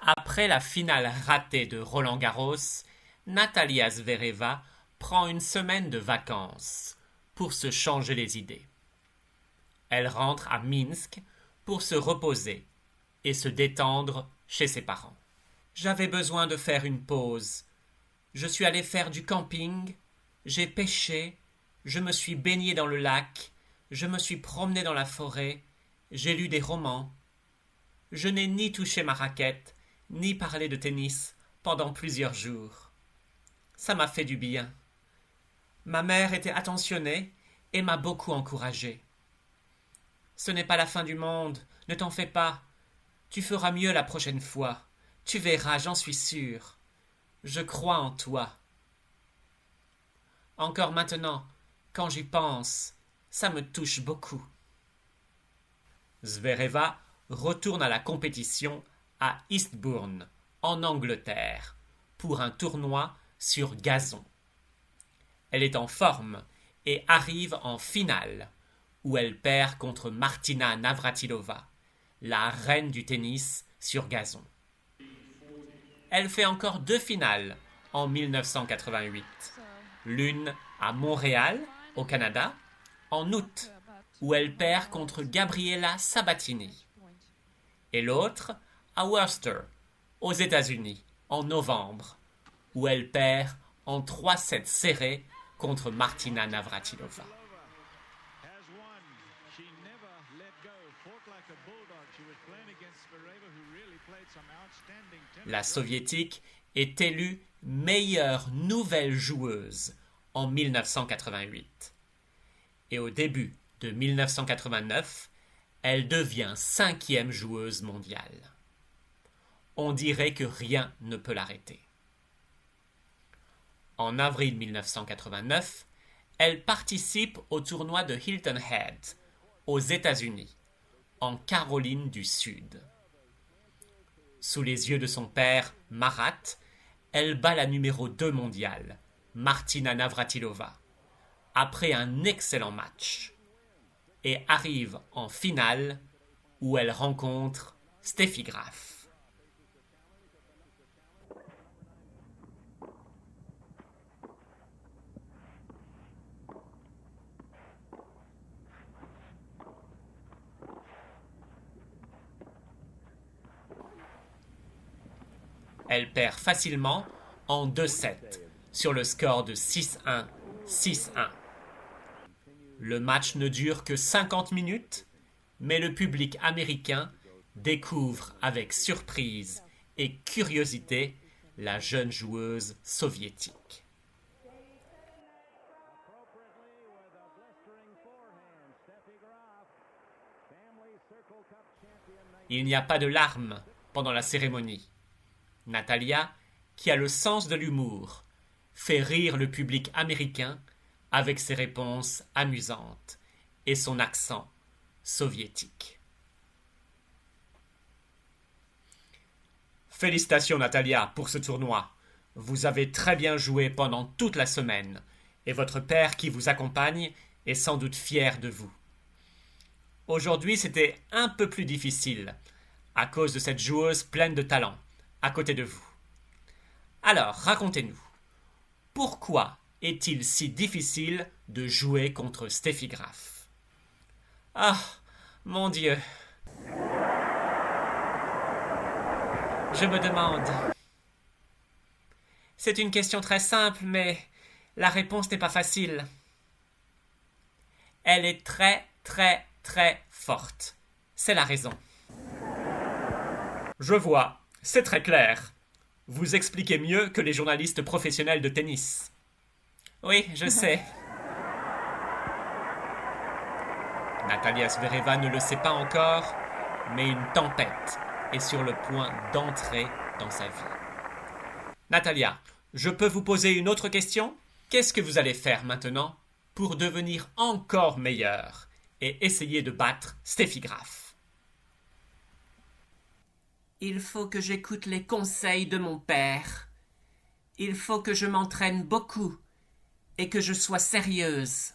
Après la finale ratée de Roland-Garros, Natalia Zvereva prend une semaine de vacances pour se changer les idées. Elle rentre à Minsk pour se reposer et se détendre chez ses parents. J'avais besoin de faire une pause. Je suis allé faire du camping, j'ai pêché, je me suis baigné dans le lac, je me suis promené dans la forêt, j'ai lu des romans. Je n'ai ni touché ma raquette, ni parlé de tennis pendant plusieurs jours. Ça m'a fait du bien. Ma mère était attentionnée et m'a beaucoup encouragé. Ce n'est pas la fin du monde, ne t'en fais pas. Tu feras mieux la prochaine fois. Tu verras, j'en suis sûr. Je crois en toi. Encore maintenant, quand j'y pense, ça me touche beaucoup. Zvereva retourne à la compétition à Eastbourne, en Angleterre, pour un tournoi sur gazon. Elle est en forme et arrive en finale, où elle perd contre Martina Navratilova, la reine du tennis sur gazon. Elle fait encore 2 finales en 1988, l'une à Montréal, au Canada, en août, où elle perd contre Gabriela Sabatini, et l'autre à Worcester, aux États-Unis, en novembre, où elle perd en 3 sets serrés contre Martina Navratilova. La soviétique est élue meilleure nouvelle joueuse en 1988. Et au début de 1989, elle devient 5e joueuse mondiale. On dirait que rien ne peut l'arrêter. En avril 1989, elle participe au tournoi de Hilton Head, aux États-Unis, en Caroline du Sud. Sous les yeux de son père, Marat, elle bat la numéro 2 mondiale, Martina Navratilova, après un excellent match, et arrive en finale où elle rencontre Steffi Graf. Elle perd facilement en 2-7 sur le score de 6-1, 6-1. Le match ne dure que 50 minutes, mais le public américain découvre avec surprise et curiosité la jeune joueuse soviétique. Il n'y a pas de larmes pendant la cérémonie. Natalia, qui a le sens de l'humour, fait rire le public américain avec ses réponses amusantes et son accent soviétique. Félicitations Natalia pour ce tournoi. Vous avez très bien joué pendant toute la semaine et votre père qui vous accompagne est sans doute fier de vous. Aujourd'hui, c'était un peu plus difficile à cause de cette joueuse pleine de talent à côté de vous. Alors, racontez-nous, pourquoi est-il si difficile de jouer contre Steffi Graf? Ah, mon Dieu. Je me demande. C'est une question très simple, mais la réponse n'est pas facile. Elle est très, très, très forte. C'est la raison. Je vois, c'est très clair. Vous expliquez mieux que les journalistes professionnels de tennis. Oui, je sais. Natalia Zvereva ne le sait pas encore, mais une tempête est sur le point d'entrer dans sa vie. Natalia, je peux vous poser une autre question? Qu'est-ce que vous allez faire maintenant pour devenir encore meilleure et essayer de battre Steffi Graf? Il faut que j'écoute les conseils de mon père. Il faut que je m'entraîne beaucoup et que je sois sérieuse.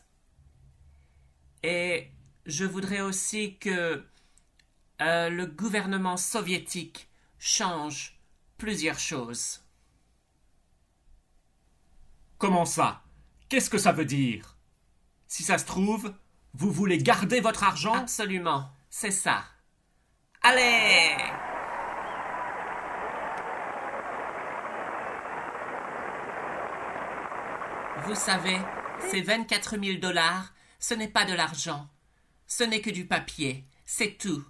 Et je voudrais aussi que le gouvernement soviétique change Plusieurs choses. Comment ça? Qu'est-ce que ça veut dire? Si ça se trouve, vous voulez garder votre argent? Absolument, c'est ça. Allez! Vous savez, ces 24 000 $, ce n'est pas de l'argent. Ce n'est que du papier, c'est tout.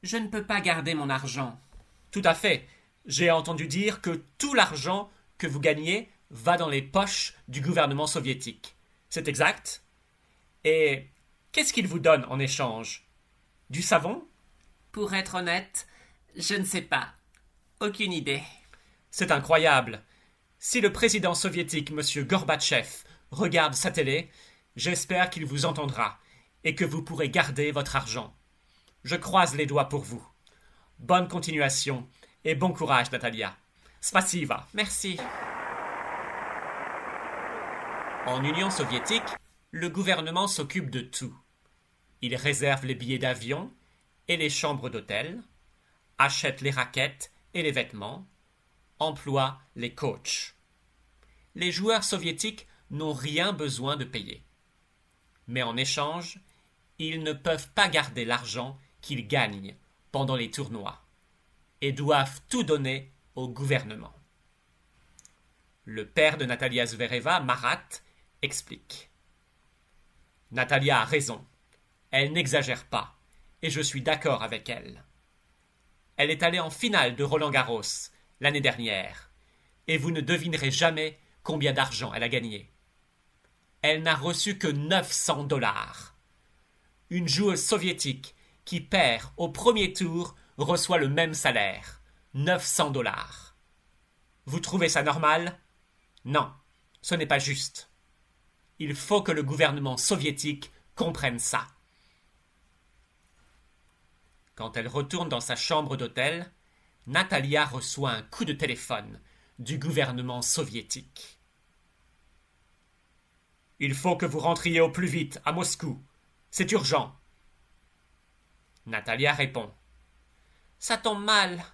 Je ne peux pas garder mon argent. Tout à fait. J'ai entendu dire que tout l'argent que vous gagnez va dans les poches du gouvernement soviétique. C'est exact? Et qu'est-ce qu'il vous donne en échange? Du savon? Pour être honnête, je ne sais pas. Aucune idée. C'est incroyable. Si le président soviétique, M. Gorbatchev, regarde sa télé, j'espère qu'il vous entendra et que vous pourrez garder votre argent. Je croise les doigts pour vous. Bonne continuation et bon courage, Natalia. Spasiba. Merci. En Union soviétique, le gouvernement s'occupe de tout. Il réserve les billets d'avion et les chambres d'hôtel, achète les raquettes et les vêtements, emploie les coachs. Les joueurs soviétiques n'ont rien besoin de payer. Mais en échange, ils ne peuvent pas garder l'argent qu'ils gagnent pendant les tournois et doivent tout donner au gouvernement. Le père de Natalia Zvereva, Marat, explique. Natalia a raison. Elle n'exagère pas, et je suis d'accord avec elle. Elle est allée en finale de Roland-Garros l'année dernière, et vous ne devinerez jamais combien d'argent elle a gagné. Elle n'a reçu que 900 $. Une joueuse soviétique qui perd au premier tour reçoit le même salaire, 900 $. Vous trouvez ça normal? Non, ce n'est pas juste. Il faut que le gouvernement soviétique comprenne ça. Quand elle retourne dans sa chambre d'hôtel, Natalia reçoit un coup de téléphone du gouvernement soviétique. Il faut que vous rentriez au plus vite à Moscou. C'est urgent. Natalia répond. Ça tombe mal.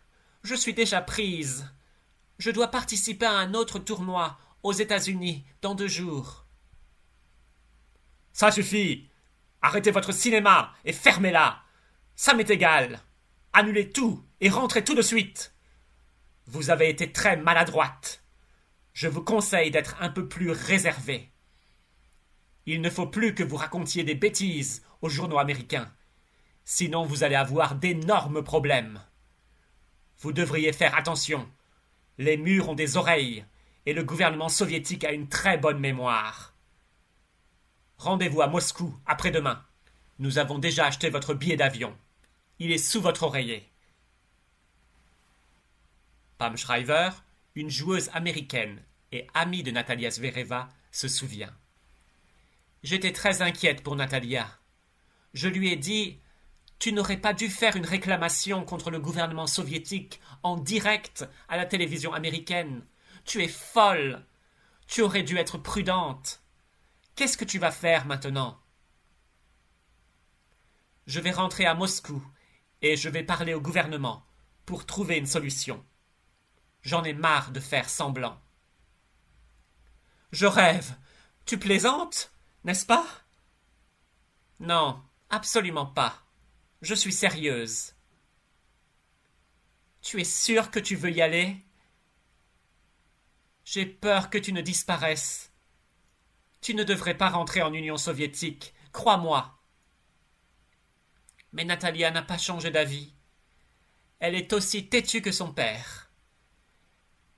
Je suis déjà prise. Je dois participer à un autre tournoi aux États-Unis dans 2 jours. Ça suffit. Arrêtez votre cinéma et fermez-la. Ça m'est égal. Annulez tout et rentrez tout de suite. Vous avez été très maladroite. Je vous conseille d'être un peu plus réservé. Il ne faut plus que vous racontiez des bêtises aux journaux américains. Sinon vous allez avoir d'énormes problèmes. Vous devriez faire attention. Les murs ont des oreilles et le gouvernement soviétique a une très bonne mémoire. Rendez-vous à Moscou après-demain. Nous avons déjà acheté votre billet d'avion. Il est sous votre oreiller. Pam Shriver, une joueuse américaine et amie de Natalia Zvereva, se souvient. J'étais très inquiète pour Natalia. Je lui ai dit « Tu n'aurais pas dû faire une réclamation contre le gouvernement soviétique en direct à la télévision américaine. Tu es folle. Tu aurais dû être prudente. Qu'est-ce que tu vas faire maintenant ?» Je vais rentrer à Moscou et je vais parler au gouvernement pour trouver une solution. J'en ai marre de faire semblant. Je rêve. Tu plaisantes, n'est-ce pas? Non, absolument pas. Je suis sérieuse. Tu es sûre que tu veux y aller? J'ai peur que tu ne disparaisses. Tu ne devrais pas rentrer en Union soviétique, crois-moi. Mais Natalia n'a pas changé d'avis. Elle est aussi têtue que son père.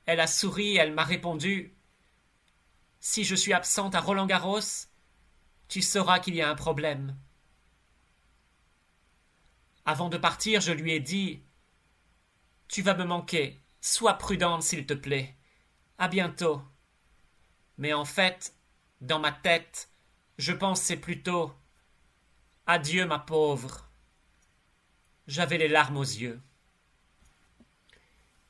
Elle a souri et elle m'a répondu « Si je suis absente à Roland-Garros, tu sauras qu'il y a un problème. » Avant de partir, je lui ai dit « Tu vas me manquer, sois prudente s'il te plaît. À bientôt. » Mais en fait, dans ma tête, je pensais plutôt « Adieu ma pauvre. » J'avais les larmes aux yeux.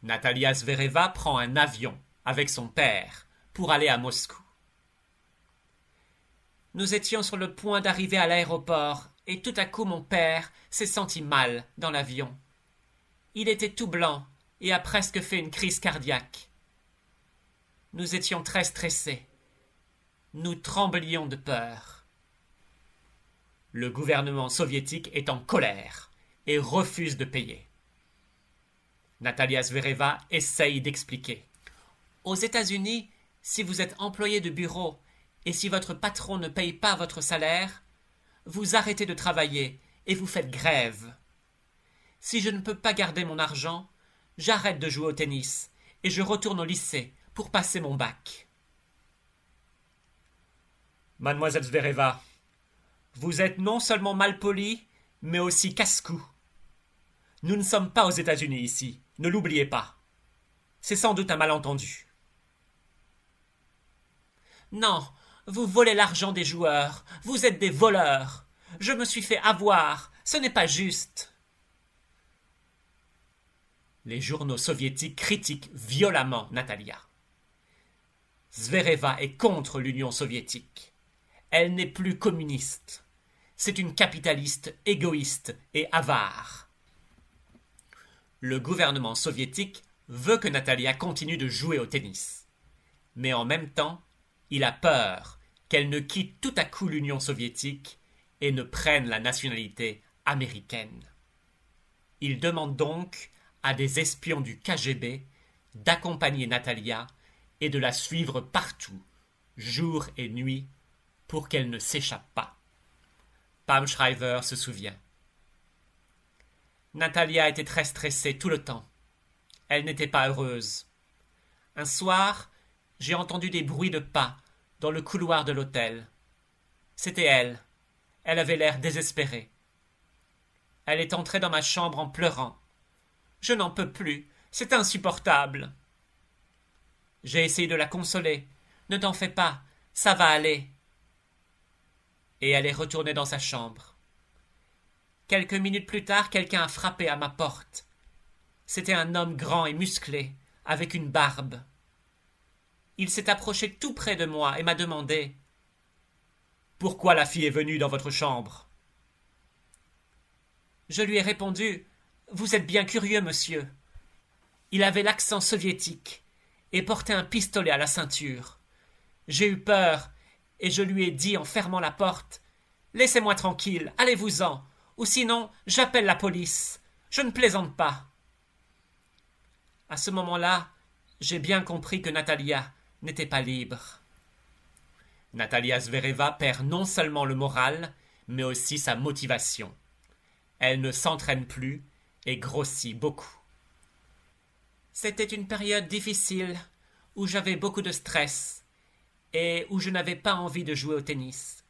Natalia Zvereva prend un avion avec son père pour aller à Moscou. Nous étions sur le point d'arriver à l'aéroport et tout à coup mon père s'est senti mal dans l'avion. Il était tout blanc et a presque fait une crise cardiaque. Nous étions très stressés. Nous tremblions de peur. Le gouvernement soviétique est en colère et refuse de payer. Natalia Zvereva essaye d'expliquer. Aux États-Unis, si vous êtes employé de bureau et si votre patron ne paye pas votre salaire, vous arrêtez de travailler et vous faites grève. Si je ne peux pas garder mon argent, j'arrête de jouer au tennis et je retourne au lycée pour passer mon bac. Mademoiselle Zvereva, vous êtes non seulement malpolie, mais aussi casse-cou. Nous ne sommes pas aux États-Unis ici, ne l'oubliez pas. C'est sans doute un malentendu. Non, vous volez l'argent des joueurs, vous êtes des voleurs. Je me suis fait avoir, ce n'est pas juste. Les journaux soviétiques critiquent violemment Natalia. Zvereva est contre l'Union soviétique. Elle n'est plus communiste. C'est une capitaliste égoïste et avare. Le gouvernement soviétique veut que Natalia continue de jouer au tennis. Mais en même temps, il a peur qu'elle ne quitte tout à coup l'Union soviétique et ne prenne la nationalité américaine. Il demande donc à des espions du KGB d'accompagner Natalia et de la suivre partout, jour et nuit, pour qu'elle ne s'échappe pas. Pam Shriver se souvient. Natalia était très stressée tout le temps. Elle n'était pas heureuse. Un soir, j'ai entendu des bruits de pas dans le couloir de l'hôtel. C'était elle. Elle avait l'air désespérée. Elle est entrée dans ma chambre en pleurant. Je n'en peux plus, c'est insupportable. J'ai essayé de la consoler. Ne t'en fais pas, ça va aller. Et elle est retournée dans sa chambre. Quelques minutes plus tard, quelqu'un a frappé à ma porte. C'était un homme grand et musclé, avec une barbe. Il s'est approché tout près de moi et m'a demandé « Pourquoi la fille est venue dans votre chambre ?» Je lui ai répondu « Vous êtes bien curieux, monsieur. » Il avait l'accent soviétique et portait un pistolet à la ceinture. J'ai eu peur et je lui ai dit en fermant la porte « Laissez-moi tranquille, allez-vous-en, ou sinon j'appelle la police. Je ne plaisante pas. » À ce moment-là, j'ai bien compris que Natalia n'était pas libre. Natalia Zvereva perd non seulement le moral, mais aussi sa motivation. Elle ne s'entraîne plus et grossit beaucoup. C'était une période difficile où j'avais beaucoup de stress et où je n'avais pas envie de jouer au tennis.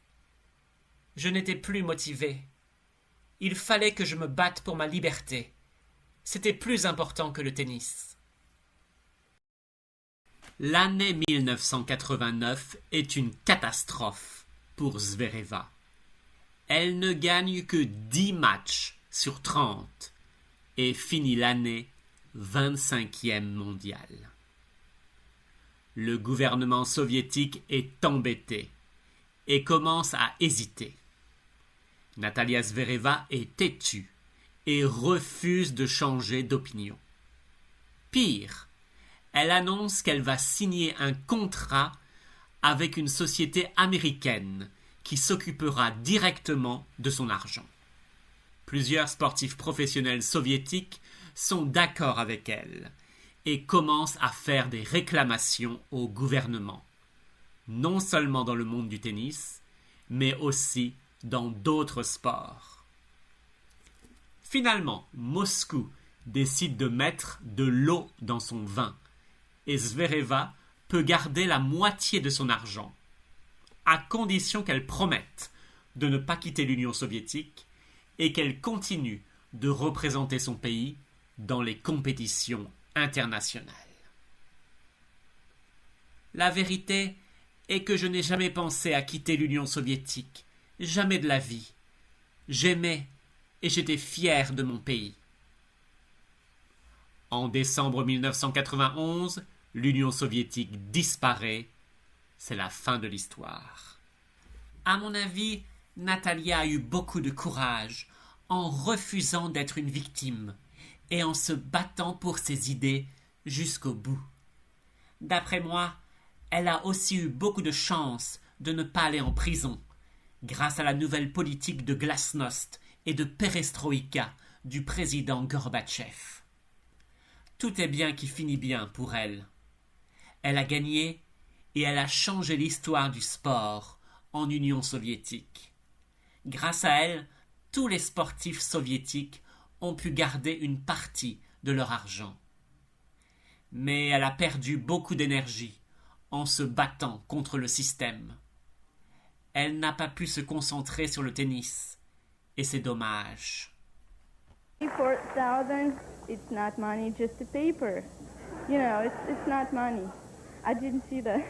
Je n'étais plus motivé. Il fallait que je me batte pour ma liberté. C'était plus important que le tennis. L'année 1989 est une catastrophe pour Zvereva. Elle ne gagne que 10 matchs sur 30 et finit l'année 25e mondiale. Le gouvernement soviétique est embêté et commence à hésiter. Natalia Zvereva est têtue et refuse de changer d'opinion. Pire, elle annonce qu'elle va signer un contrat avec une société américaine qui s'occupera directement de son argent. Plusieurs sportifs professionnels soviétiques sont d'accord avec elle et commencent à faire des réclamations au gouvernement, non seulement dans le monde du tennis, mais aussi dans d'autres sports. Finalement, Moscou décide de mettre de l'eau dans son vin et Zvereva peut garder la moitié de son argent, à condition qu'elle promette de ne pas quitter l'Union soviétique et qu'elle continue de représenter son pays dans les compétitions internationales. La vérité est que je n'ai jamais pensé à quitter l'Union soviétique, jamais de la vie. J'aimais et j'étais fier de mon pays. En décembre 1991, l'Union soviétique disparaît. C'est la fin de l'histoire. À mon avis, Natalia a eu beaucoup de courage en refusant d'être une victime et en se battant pour ses idées jusqu'au bout. D'après moi, elle a aussi eu beaucoup de chance de ne pas aller en prison, grâce à la nouvelle politique de glasnost et de perestroïka du président Gorbatchev. Tout est bien qui finit bien pour elle. Elle a gagné et elle a changé l'histoire du sport en Union soviétique. Grâce à elle, tous les sportifs soviétiques ont pu garder une partie de leur argent. Mais elle a perdu beaucoup d'énergie en se battant contre le système. Elle n'a pas pu se concentrer sur le tennis, et c'est dommage. 4,000, it's not money, just a paper. It's not money. I didn't see that.